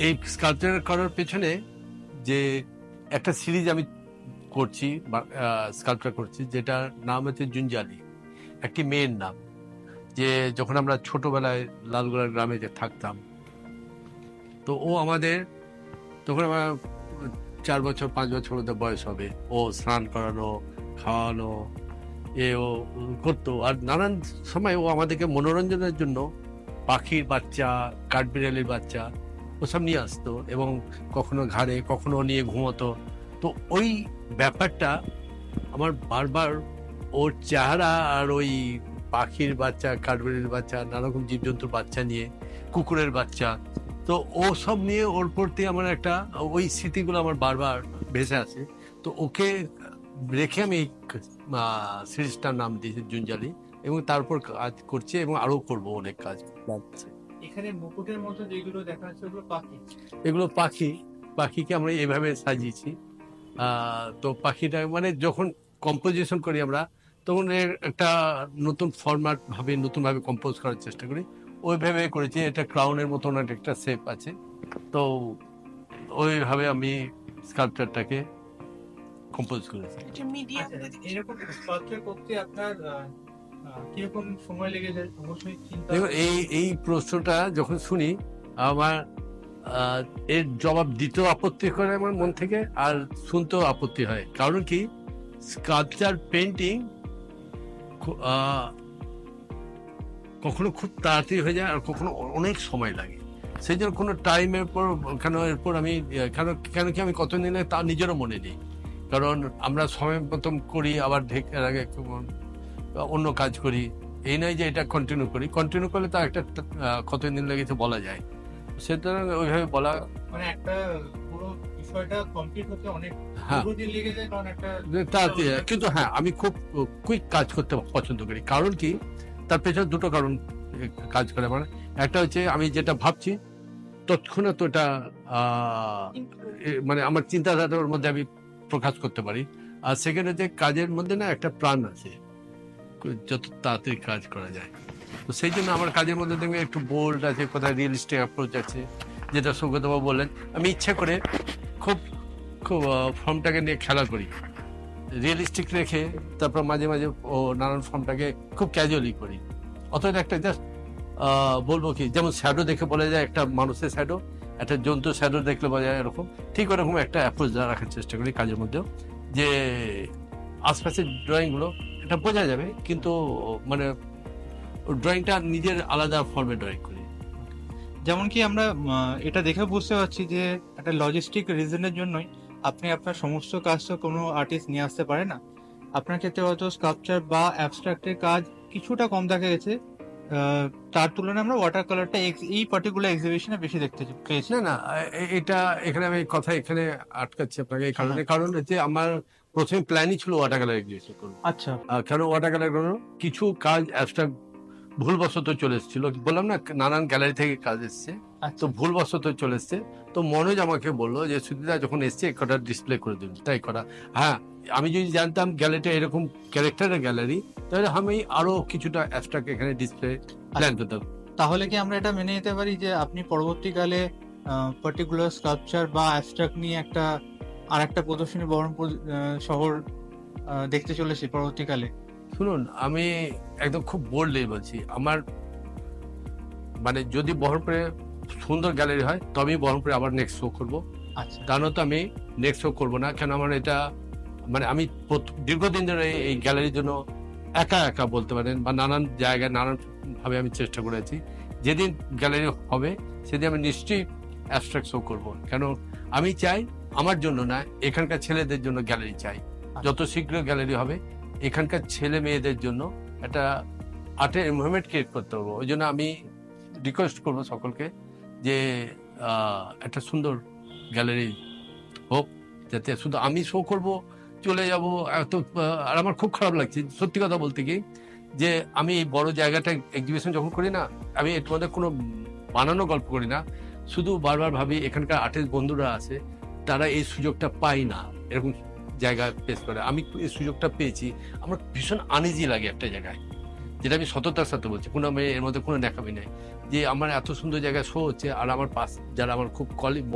এই স্কাল্পচার করার পেছনে যে একটা সিরিজ আমি করছি, স্কাল্পচার করছি, যেটার নাম হচ্ছে জুঞ্জালি, একটি মেয়ের নাম। যে যখন আমরা ছোটবেলায় লালগোলার গ্রামে যে থাকতাম, তো ও আমাদের তখন আমার 4 বছর 5 বছর মধ্যে বয়স হবে, ও স্নান করানো, খাওয়ানো ও করতো। আর নানান সময় ও আমাদেরকে মনোরঞ্জনের জন্য পাখির বাচ্চা, কাঠবিড়ালির বাচ্চা ওসব নিয়ে আসতো, এবং কখনো ঘাড়ে, কখনো নিয়ে ঘুমোতো। তো ওই ব্যাপারটা আমার বারবার, ওর চেহারা আর ওই পাখির বাচ্চা, কাঠবিড়ালির বাচ্চা, নানারকম জীবজন্তুর বাচ্চা নিয়ে, কুকুরের বাচ্চা, তো ও সব নিয়ে ওর প্রতি আমার একটা ওই স্মৃতিগুলো আমার বারবার ভেসে আসে। তো ওকে রেখে আমি সিরিজটার নাম দিয়েছি জুঞ্জালি, এবং তারপর কাজ করছি এবং আরো করব অনেক কাজ। এখানে মুকুটের মতো যেগুলো দেখা যাচ্ছে ওগুলো পাখি। এগুলো পাখিকে আমরা এইভাবে সাজিয়েছি। তো পাখিটা মানে যখন কম্পোজিশন করি আমরা, তখন এর একটা নতুন ফরম্যাট ভাবে, নতুন ভাবে কম্পোজ করার চেষ্টা করি। ওইভাবে করেছি, এটা ক্রাউনের মতন একটা শেপ আছে, তো ওইভাবে আমি স্কাল্পচারটাকে কম্পোজ করেছি। এটা মিডিয়াম। এরকম স্কাল্পচার করতে আপনার কিরকম সময় লেগে যায়? অবশ্যই চিন্তা। দেখুন, এই প্রশ্নটা যখন শুনি আমার এর জবাব দিতেও আপত্তি করে আমার মন থেকে, আর শুনতেও আপত্তি হয়। কারণ কি, স্কাল্পচার পেন্টিং কখনো খুব তাড়াতাড়ি হয়ে যায়, আর কখনো অনেক সময় লাগে। সেই জন্য কোনো টাইমের পর এরপর আমি কেন কি আমি কত দিনে তা নিজেরও মনে নেই। কারণ আমরা সময় মতন করি, আবার ঢেকের আগে অন্য কাজ করি। এই নয় যে এটা কন্টিনিউ করলে তার একটা কতদিন লেগেছে বলা যায়। সুতরাং ওইভাবে বলা, মানে একটা পুরো বিষয়টা কমপ্লিট হতে অনেক হ্যাঁ, দিন লেগে যায়, কারণ একটা কিন্তু হ্যাঁ, আমি খুব কুইক কাজ করতে পছন্দ করি। কারণ কি, তার পেছনে দুটো কারণ কাজ করে আমার। একটা হচ্ছে আমি যেটা ভাবছি তৎক্ষণাৎ ওটা মানে আমার চিন্তাধারার মধ্যে আমি প্রকাশ করতে পারি। আর সেকেন্ড হচ্ছে কাজের মধ্যে না একটা প্রাণ আছে, যত তাড়াতাড়ি কাজ করা যায়। তো সেই জন্য আমার কাজের মধ্যে দেখবে একটু বোল্ড আছে, কোথায় রিয়েলিস্টিক অ্যাপ্রোচ আছে, যেটা সৌগতবাবু বললেন। আমি ইচ্ছা করে খুব খুব ফর্মটাকে নিয়ে খেলা করি, রিয়েলিস্টিক রেখে তারপর মাঝে মাঝে ও নানান ফর্মটাকে খুব ক্যাজুয়ালি করি। অথবা একটা জাস্ট বলবো কি, যেমন শ্যাডো দেখে বলা যায় একটা মানুষের শ্যাডো, একটা জন্তুর শ্যাডো দেখলে বলা যায় এরকম, ঠিক ওরকম একটা অ্যাপ্রোচ রাখার চেষ্টা করি কাজের মধ্যেও, যে আশপাশের ড্রয়িংগুলো এটা বোঝা যাবে কিন্তু মানে ড্রয়িংটা নিজের আলাদা ফর্মে ড্রয়িং করি। যেমন কি আমরা এটা দেখে বুঝতে পারছি যে একটা লজিস্টিক রিজনের জন্যই আপনি আপনার সমস্ত কাজ তো কোনো আর্টিস্ট নিয়ে আসতে পারে না। আপনার ক্ষেত্রে হয়তো স্কাল্পচার বা অ্যাবস্ট্রাক্টের কাজ কিছুটা কম দেখা গেছে, তার তুলনায় আমরা ওয়াটার কালারটা এই পার্টিকুলার এক্সিবিশনে বেশি দেখতে পেয়েছি। না না, এটা এখানে আমি কথা এখানে আটকাচ্ছি আপনাকে এই কারণে, কারণ হচ্ছে আমার প্রথমে প্ল্যানই ছিল ওয়াটার কালার এক্সিবিশন করবো। আচ্ছা, কেন ওয়াটার কালার করবো, কিছু কাজ অ্যাবস্ট্রাক্ট ভুলবশত চলে এসেছিল, বললাম না নানান গ্যালারি থেকে কাজ এসছে, তো ভুলবশত চলে এসছে। তো মনোজ আমাকে বললো যে সুধীরা যখন এসছে কটা ডিসপ্লে করে দিন, তাই করা। হ্যাঁ, আমি যদি জানতাম গ্যালারিটা এরকম ক্যারেক্টারের গ্যালারি, তাহলে আমি আরো কিছুটা অ্যাবস্ট্রাক্ট এখানে ডিসপ্লে প্ল্যান করতাম। তাহলে কি আমরা এটা মেনে নিতে পারি যে আপনি পরবর্তীকালে পার্টিকুলার স্কাল্পচার বা অ্যাবস্ট্রাক্ট নিয়ে আর একটা প্রদর্শনী বহরমপুর শহর দেখতে চলেছি পরবর্তীকালে? শুনুন, আমি একদম খুব বোল্ডলি বলছি, আমার মানে যদি বহরমপুরে সুন্দর গ্যালারি হয় তবেই বহরমপুরে আবার নেক্সট শো করবো, আচ্ছা, তা নয়তো আমি নেক্সট শো করবো না। কেন আমার এটা মানে আমি দীর্ঘদিন ধরে এই গ্যালারির জন্য একা একা বলতে পারেন, বা নানান জায়গায় নানান ভাবে আমি চেষ্টা করেছি। যেদিন গ্যালারি হবে সেদিন আমি নিশ্চয়ই অ্যাবস্ট্রাক্ট শো করবো। কেন আমি চাই আমার জন্য না, এখানকার ছেলেদের জন্য গ্যালারি চাই। যত শীঘ্র গ্যালারি হবে এখানকার ছেলে মেয়েদের জন্য একটা আর্টের এনভায়রনমেন্ট ক্রিয়েট করতে হবে। ওই জন্য আমি রিকোয়েস্ট করবো সকলকে যে একটা সুন্দর গ্যালারি হোক, যাতে শুধু আমি শো করব চলে যাব এত। আর আমার খুব খারাপ লাগছে সত্যি কথা বলতে কি, যে আমি এই বড় জায়গাটা এক্সিবিশন যখন করি না, আমি এর মধ্যে কোনো বানানো গল্প করি না, শুধু বারবার ভাবি এখানকার আর্টিস্ট বন্ধুরা আছে, তারা এই সুযোগটা পায় না এরকম জায়গায় পেশ করে। আমি এই সুযোগটা পেয়েছি, আমার ভীষণ আনইজি লাগে একটা জায়গায়, যেটা আমি সততার সাথে বলছি, কোনো আমি এর মধ্যে কোনো দেখাবি নাই, যে আমার এত সুন্দর জায়গায় শো হচ্ছে, আর আমার পাশ যারা আমার খুব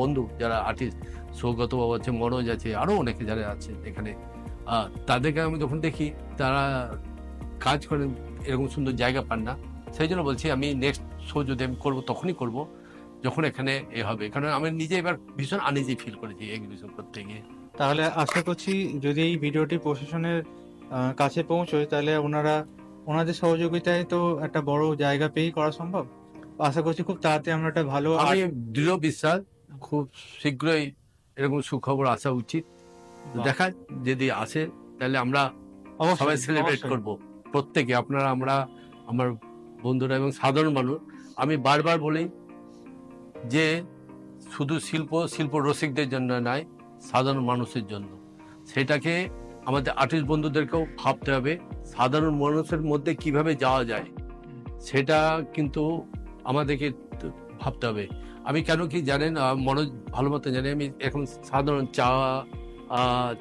বন্ধু যারা আর্টিস্ট, সৌগত বাবু আছে, মনোজ আছে, আরো অনেকে যারা আছে এখানে, তাদেরকে আমি যখন দেখি তারা কাজ করেন, এরকম সুন্দর জায়গা পান না। সেই জন্য বলছি আমি নেক্সট শো যদি আমি করবো তখনই করব যখন এখানে এ হবে, কারণ আমি নিজে এবার ভীষণ আনইজি ফিল করেছি এক্সিবিশন করতে গিয়ে। তাহলে আশা করছি যদি এই ভিডিওটি প্রশাসনের কাছে পৌঁছয় তাহলে ওনাদের সহযোগিতায় তো একটা বড় জায়গা পেয়েই করা সম্ভব। আশা করছি খুব তাড়াতাড়ি আমরা একটা ভালো আমি দৃঢ় বিশ্বাস খুব শীঘ্রই এরকম সুখবর আসা উচিত। দেখা যদি আসে তাহলে আমরা সবাই সেলিব্রেট করব প্রত্যেকে, আপনারা, আমরা, আমার বন্ধুরা এবং সাধারণ মানুষ। আমি বারবার বলি যে শুধু শিল্প রসিকদের জন্য নয়, সাধারণ মানুষের জন্য। সেটাকে আমাদের আর্টিস্ট বন্ধুদেরকেও ভাবতে হবে, সাধারণ মানুষের মধ্যে কিভাবে যাওয়া যায় সেটা কিন্তু আমাদেরকে ভাবতে হবে। আমি কেন কি জানেন, মনোজ ভালো মতো জানে, আমি এখন সাধারণ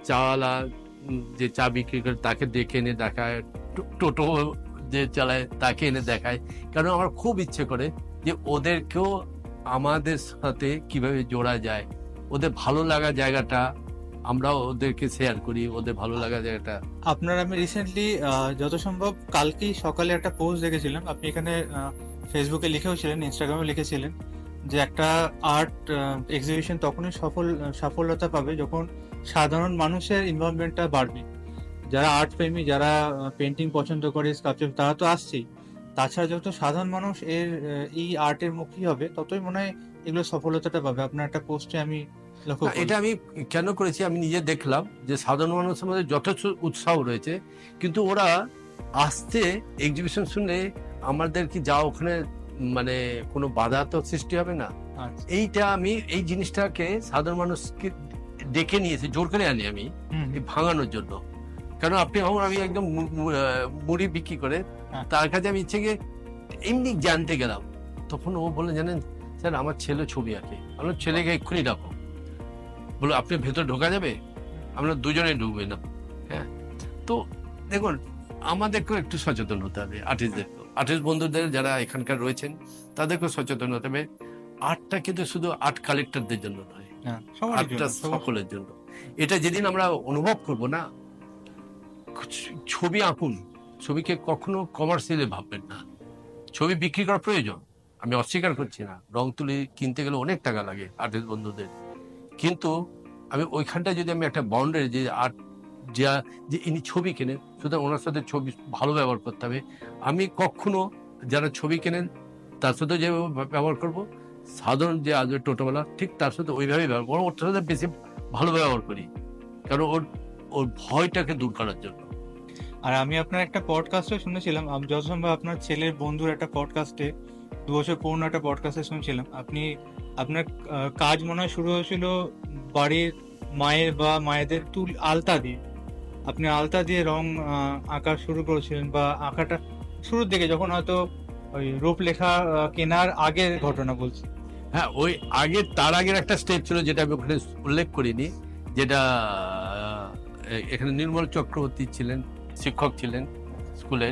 চাওয়ালা যে চা বিক্রি করে তাকে ডেকে এনে দেখায়, টোটো যে চালায় তাকে এনে দেখায়, কারণ আমার খুব ইচ্ছে করে যে ওদেরকেও আমাদের সাথে কিভাবে জোড়া যায়, ওদের ভালো লাগা জায়গাটা আমরা ওদেরকে শেয়ার করি, ওদের ভালো লাগা জায়গাটা। আপনার আমি রিসেন্টলি যত সম্ভব কালকেই সকালে একটা পোস্ট দেখেছিলাম, আপনি এখানে ফেসবুকে লিখেও ছিলেন, ইনস্টাগ্রামে লিখেছিলেন যে একটা আর্ট এক্সিবিশন তখনই সফলতা পাবে যখন সাধারণ মানুষের ইনভলভমেন্টটা বাড়বে। যারা আর্ট প্রেমী, যারা পেন্টিং পছন্দ করে, স্কাল্পচার, তারা তো আসছেই, তাছাড়া যত সাধারণ মানুষ এই আর্টের মুখী হবে ততই মনে হয় এগুলো সফলতাটা পাবে। আপনার একটা পোস্টে আমি লক্ষ্য করি। এটা আমি কেন করেছি, আমি নিজে দেখলাম যে সাধারণ মানুষের মধ্যে যথেষ্ট উৎসাহ রয়েছে, কিন্তু ওরা আসতে এক্সিবিশন শুনলে আমাদের কি যাওয়া ওখানে মানে কোনো বাধা তো সৃষ্টি হবে না। আচ্ছা। এইটা আমি এই জিনিসটাকে সাধারণ মানুষকে ডেকে নিয়েছি, জোর করে আনি আমি এই ভাঙানোর জন্য। কারণ আপনি আমি একদম মুড়ি বিক্রি করে হ্যাঁ। তার কাছে আমি ইচ্ছে গিয়ে এমনি জানতে গেলাম, তখন ও বলে জানেন স্যার আমার ছেলে ছবি আঁকে। আমার ছেলেকে এক্ষুনি ডাকো। বলো আপনি ভেতর ঢোকা যাবে? আমরা দুজনেই ঢুকবে না। হ্যাঁ, তো দেখুন আমাদেরকেও একটু সচেতন হতে হবে, আর্টিস্ট বন্ধুদের যারা এখানকার রয়েছেন তাদেরকেও সচেতন হতে হবে। আর্টটা কিন্তু শুধু আর্ট কালেক্টরদের জন্য নয়, হ্যাঁ, সবারই আর্টটা জন্য, সবার- সকলের জন্য। এটা যেদিন আমরা অনুভব করব না, ছবি আঁকুন, ছবিকে কখনো কমার্শিয়ালি ভাববেন না। ছবি বিক্রি করা প্রয়োজন, আমি অস্বীকার করছি না, রং তুলি কিনতে গেলে অনেক টাকা লাগে আর্টিস্ট বন্ধুদের, কিন্তু আমি ওইখানটা যদি আমি একটা বাউন্ডারি যে আর্ট যা যে ইনি ছবি কেনেন, সুতরাং ওনার সাথে ছবি ভালো ব্যবহার করতে হবে। আমি কখনো যারা ছবি কেনেন তার সাথে যে ব্যবহার করব, সাধারণ যে আজ টোটোওয়ালা ঠিক তার সাথে ওইভাবেই ব্যবহার করবো, ওর সাথে বেশি ভালো ব্যবহার করি, কারণ ওর ওর ভয়টাকে দূর করার জন্য। আর আমি আপনার একটা পডকাস্টে শুনেছিলাম, যত সম্ভব আপনার ছেলের বন্ধুর একটা পডকাস্টে, 2 বছর পুরনো একটা পডকাস্টে শুনছিলাম, আপনার কাজ মনে হয় শুরু হয়েছিল বাড়ির মায়ের বা মায়েদের আলতা দিয়ে। আপনি আলতা দিয়ে রং আঁকা শুরু করেছিলেন, বা আঁকাটা শুরুর দিকে যখন হয়তো ওই রূপলেখা কেনার আগের ঘটনা বলছি। হ্যাঁ, ওই আগে তার আগের একটা স্টেপ ছিল যেটা আমি ওখানে উল্লেখ করিনি, যেটা এখানে নির্মল চক্রবর্তী ছিলেন, শিক্ষক ছিলেন স্কুলে,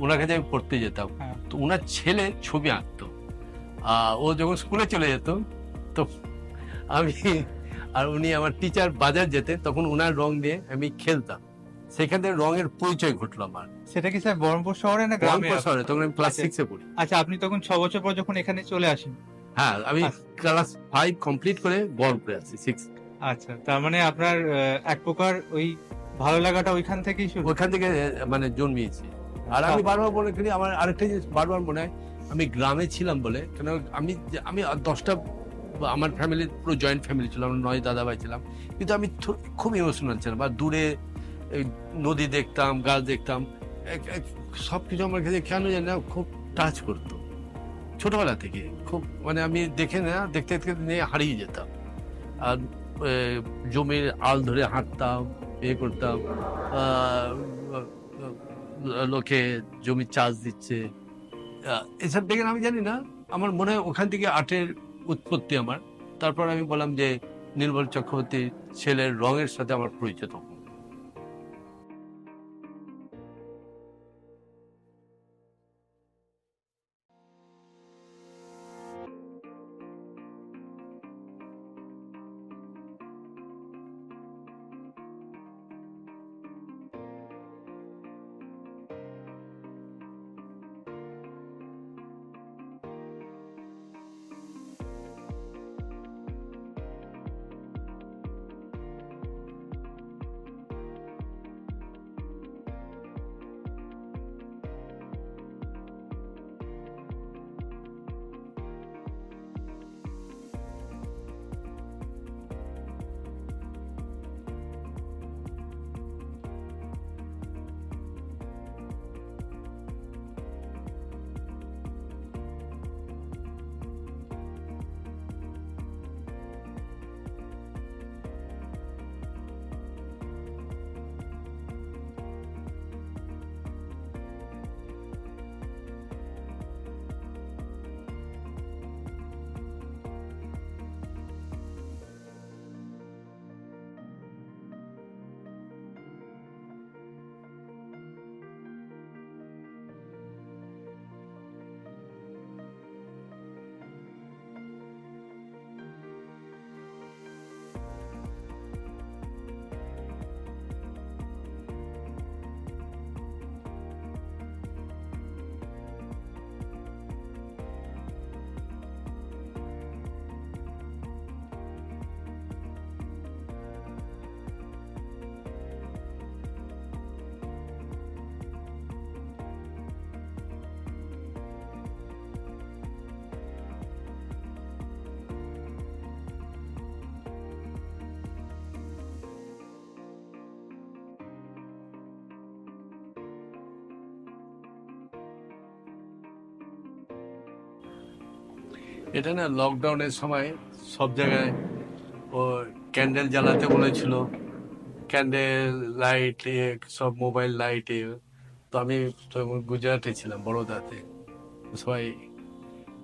ওনার কাছে আমি পড়তে যেতাম। হ্যাঁ। তো ওনার ছেলে ছবি আঁকতো, ও যখন স্কুলে চলে যেত তো আমি আর উনি আমার টিচার বাজার যেতেন, তখন ওনার রং দিয়ে আমি খেলতাম, সেখান থেকে রঙের পরিচয় ঘটলো আমার। সেটা কি স্যার বহরমপুর শহরে না গ্রামে? রংপুর শহরে, তখন আমি ক্লাস আচ্ছা। 6-এ পড়ি। আচ্ছা, আপনি তখন 6 বছর পর যখন এখানে চলে আসেন। হ্যাঁ, আমি আচ্ছা। ক্লাস 5 কমপ্লিট করে বহরমপুরে আসি 6। আচ্ছা, তার মানে আপনার এক প্রকার ওই ভালো লাগাটা ওইখান থেকেই শুরু। ওখান থেকে মানে জন্মিয়েছি। আর আমি বারবার মনে করি, আমার আরেকটা জিনিস বারবার মনে হয়, আমি গ্রামে ছিলাম বলে, কেন আমি 10টা, আমার ফ্যামিলি পুরো জয়েন্ট ফ্যামিলি ছিল, আমরা 9 দাদা ভাই ছিলাম, কিন্তু আমি খুব ইমোশনাল ছিলাম। আর দূরে এই নদী দেখতাম, গাছ দেখতাম, সবকিছু আমার কাছে কেন জানি না খুব টাচ করতো ছোটবেলা থেকে। খুব মানে আমি দেখতে দেখতে নিয়ে হারিয়ে যেতাম। আর জমির আল ধরে হাঁটতাম, করতাম, লোকে জমি চাষ দিচ্ছে, এসব দেখে আমি জানি না, আমার মনে হয় ওখান থেকে আর্টের উৎপত্তি আমার। তারপর আমি বললাম যে নির্মল চক্রবর্তী ছেলের রঙের সাথে আমার পরিচয় তখন। এটা না লকডাউনের সময় সব জায়গায় ও ক্যান্ডেল জ্বালাতে বলেছিল, ক্যান্ডেল লাইট, সব মোবাইল লাইট। তো আমি তো গুজরাটে ছিলাম, বড়োদাতে। সবাই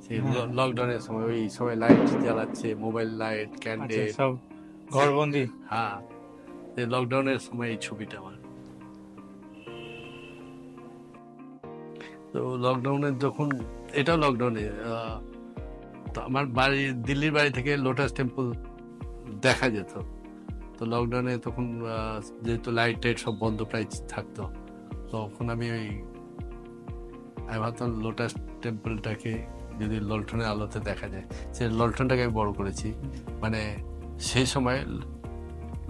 সেই হ্যাঁ। লকডাউনের সময় ওই সবাই লাইট জ্বালাচ্ছে, মোবাইল লাইট, আচ্ছা, ক্যান্ডেল। সব ঘরবন্দি। হ্যাঁ, এই লকডাউনের সময় এই ছবিটা আমার। তো লকডাউনে যখন, এটাও লকডাউনে, তো আমার বাড়ি দিল্লির বাড়ি থেকে লোটাস টেম্পল দেখা যেত। তো লকডাউনে তখন যেহেতু লাইট টাইট সব বন্ধ প্রায় থাকতো, তখন আমি ভাবতাম লোটাস টেম্পলটাকে যদি লণ্ঠনের আলোতে দেখা যায়, সে লণ্ঠনটাকে আমি বড় করেছি। মানে সেই সময়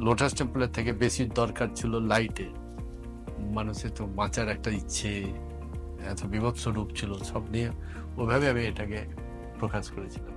লোটাস টেম্পলের থেকে বেশি দরকার ছিল লাইটে। মানুষের তো বাঁচার একটা ইচ্ছে, এত বিভৎস রূপ ছিল, সব নিয়ে ওইভাবে আমি এটাকে প্রকাশ করেছিলাম।